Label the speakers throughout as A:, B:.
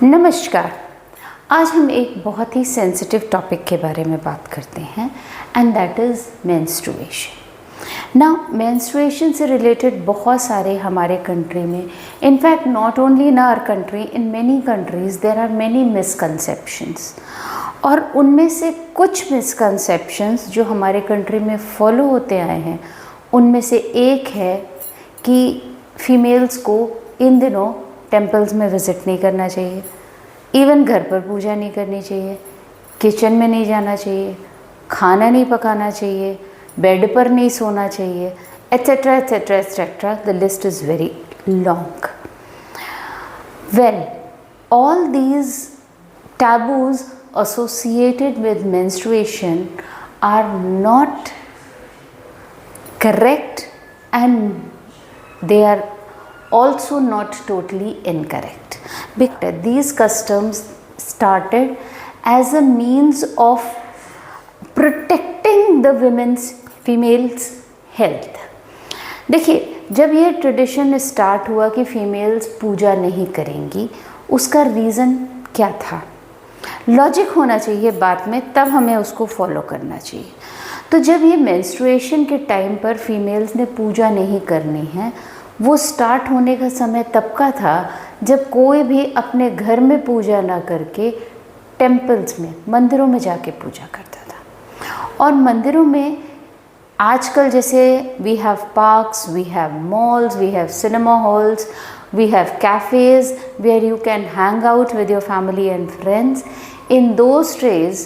A: नमस्कार। आज हम एक बहुत ही सेंसिटिव टॉपिक के बारे में बात करते हैं and that is menstruation. Now menstruation से रिलेटेड बहुत सारे हमारे कंट्री में, in fact not only in our country, in many countries there are many misconceptions. और उनमें से कुछ मिसकंसेप्शंस जो हमारे कंट्री में फॉलो होते आए हैं, उनमें से एक है कि फीमेल्स को इन दिनों टेम्पल्स में विज़िट नहीं करना चाहिए, इवन घर पर पूजा नहीं करनी चाहिए, किचन में नहीं जाना चाहिए, खाना नहीं पकाना चाहिए, बेड पर नहीं सोना चाहिए, etcetera etcetera etcetera. The list is very long. Well, all these taboos associated with menstruation are not correct and they are also not totally incorrect, because these customs started as a means of protecting the females health। देखिए, जब ये tradition start हुआ कि females पूजा नहीं करेंगी, उसका reason क्या था? लॉजिक होना चाहिए बात में, तब हमें उसको फॉलो करना चाहिए। तो जब ये मेंस्ट्रुएशन के टाइम पर फीमेल्स ने पूजा नहीं करनी है, वो स्टार्ट होने का समय तब का था जब कोई भी अपने घर में पूजा ना करके टेम्पल्स में, मंदिरों में जाके पूजा करता था। और मंदिरों में आजकल जैसे we have parks, we have malls, we have cinema halls, we have cafes where you can hang out with your family and friends. In those days,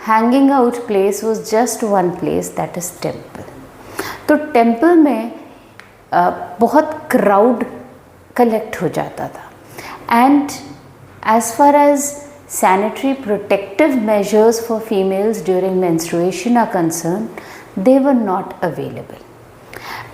A: hanging out place was just one place, that is temple। तो temple में बहुत crowd collect हो जाता था and as far as sanitary protective measures for females during menstruation are concerned, they were not available।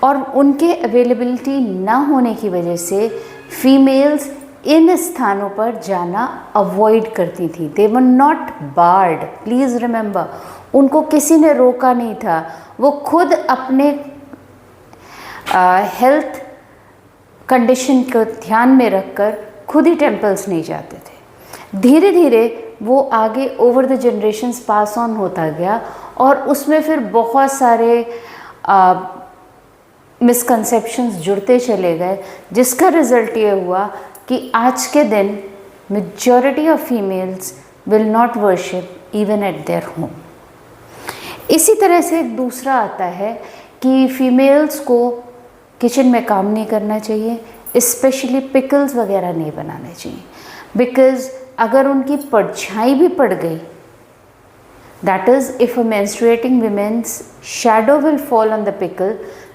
A: और उनके availability ना होने की वजह से फीमेल्स इन स्थानों पर जाना अवॉइड करती थी। They were not barred, please remember, उनको किसी ने रोका नहीं था। वो खुद अपने हेल्थ कंडीशन को ध्यान में रखकर खुद ही टेम्पल्स नहीं जाते थे। धीरे धीरे वो आगे over the generations pass on होता गया और उसमें फिर बहुत सारे मिसकंसेप्शंस जुड़ते चले गए, जिसका रिज़ल्ट ये हुआ कि आज के दिन majority of females will not worship even at their home. इसी तरह से एक दूसरा आता है कि फीमेल्स को किचन में काम नहीं करना चाहिए, स्पेशली पिकल्स वगैरह नहीं बनाने चाहिए, बिकॉज़ अगर उनकी परछाई भी पड़ गई, that is if a menstruating women's shadow will fall on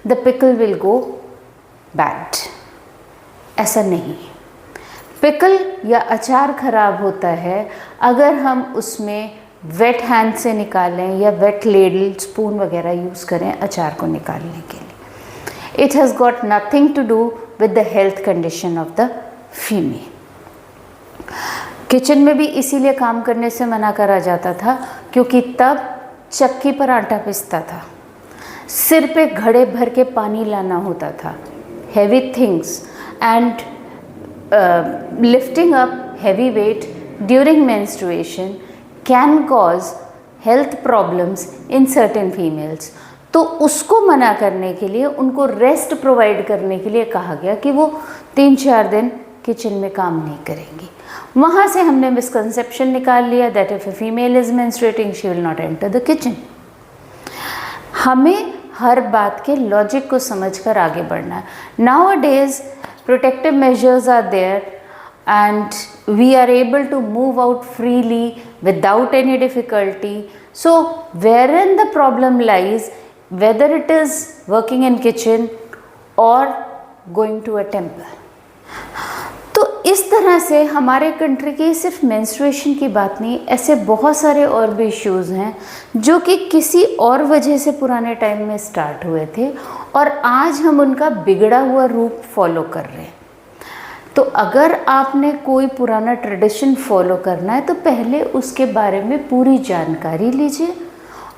A: the pickle will go bad। ऐसा नहीं, पिकल या अचार खराब होता है अगर हम उसमें वेट हैंड से निकालें या वेट लेडल, स्पून वगैरह यूज़ करें अचार को निकालने के लिए। It has got nothing to do with the health condition of the female. Kitchen में भी इसीलिए काम करने से मना करा जाता था क्योंकि तब चक्की पर आटा पिसता था, सिर पे घड़े भर के पानी लाना होता था, heavy things and lifting up heavy weight during menstruation can cause health problems in certain females. तो उसको मना करने के लिए, उनको रेस्ट प्रोवाइड करने के लिए कहा गया कि वो 3-4 दिन किचन में काम नहीं करेंगी। वहाँ से हमने मिसकंसेप्शन निकाल लिया that if a female is menstruating she will not enter the kitchen. हमें हर बात के लॉजिक को समझकर आगे बढ़ना है। Nowadays protective measures are there and we are able to move out freely without any difficulty। So wherein the problem lies, whether it is working in kitchen or going to a temple। तो इस तरह से हमारे country की सिर्फ menstruation की बात नहीं, ऐसे बहुत सारे और भी इश्यूज़ हैं जो कि किसी और वजह से पुराने टाइम में स्टार्ट हुए थे और आज हम उनका बिगड़ा हुआ रूप फॉलो कर रहे हैं। तो अगर आपने कोई पुराना ट्रेडिशन फॉलो करना है तो पहले उसके बारे में पूरी जानकारी लीजिए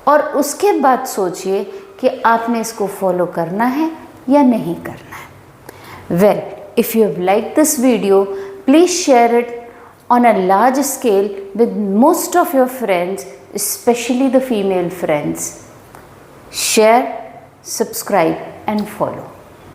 A: और उसके बाद सोचिए कि आपने इसको फॉलो करना है या नहीं करना है। Well, if you have liked this video, please share it on a large scale with most of your friends, especially the female friends. Share, subscribe and follow.